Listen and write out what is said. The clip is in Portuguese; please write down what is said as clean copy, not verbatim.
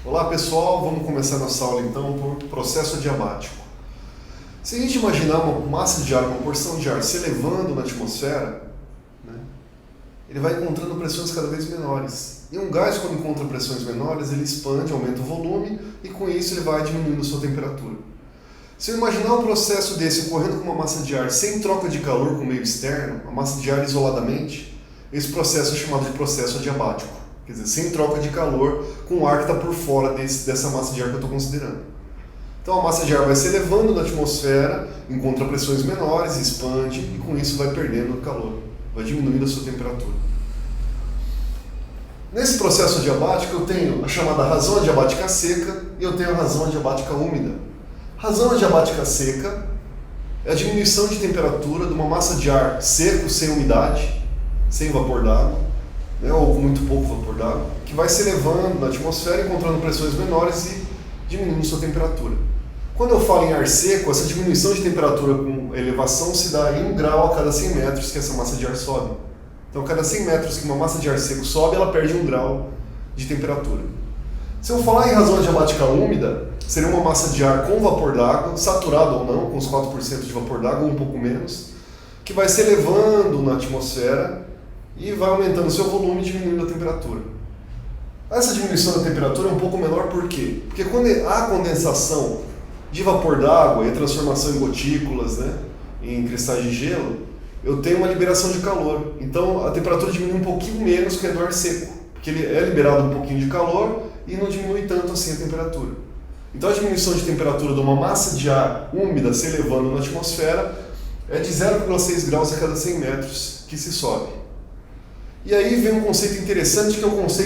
Olá pessoal, vamos começar nossa aula então por processo adiabático. Se a gente imaginar uma massa de ar, uma porção de ar se elevando na atmosfera, né, ele vai encontrando pressões cada vez menores. E um gás, quando encontra pressões menores, ele expande, aumenta o volume e com isso ele vai diminuindo a sua temperatura. Se eu imaginar um processo desse ocorrendo com uma massa de ar sem troca de calor com o meio externo, uma massa de ar isoladamente, esse processo é chamado de processo adiabático. Quer dizer, sem troca de calor com o ar que está por fora dessa massa de ar que eu estou considerando. Então a massa de ar vai se elevando na atmosfera, encontra pressões menores, expande e com isso vai perdendo calor, vai diminuindo a sua temperatura. Nesse processo adiabático eu tenho a chamada razão adiabática seca e eu tenho a razão adiabática úmida. Razão adiabática seca é a diminuição de temperatura de uma massa de ar seco, sem umidade, sem vapor d'água, ou com muito pouco vapor d'água, que vai se elevando na atmosfera, encontrando pressões menores e diminuindo sua temperatura. Quando eu falo em ar seco, essa diminuição de temperatura com elevação se dá em 1 grau a cada 100 metros que essa massa de ar sobe. Então, a cada 100 metros que uma massa de ar seco sobe, ela perde 1 grau de temperatura. Se eu falar em razão adiabática úmida, seria uma massa de ar com vapor d'água, saturado ou não, com uns 4% de vapor d'água, ou um pouco menos, que vai se elevando na atmosfera e vai aumentando o seu volume e diminuindo a temperatura. Essa diminuição da temperatura é um pouco menor por quê? Porque quando há condensação de vapor d'água e a transformação em gotículas, em cristais de gelo, eu tenho uma liberação de calor. Então a temperatura diminui um pouquinho menos que a do ar seco, porque ele é liberado um pouquinho de calor e não diminui tanto assim a temperatura. Então a diminuição de temperatura de uma massa de ar úmida se elevando na atmosfera é de 0,6 graus a cada 100 metros que se sobe. E aí vem um conceito interessante, que é o conceito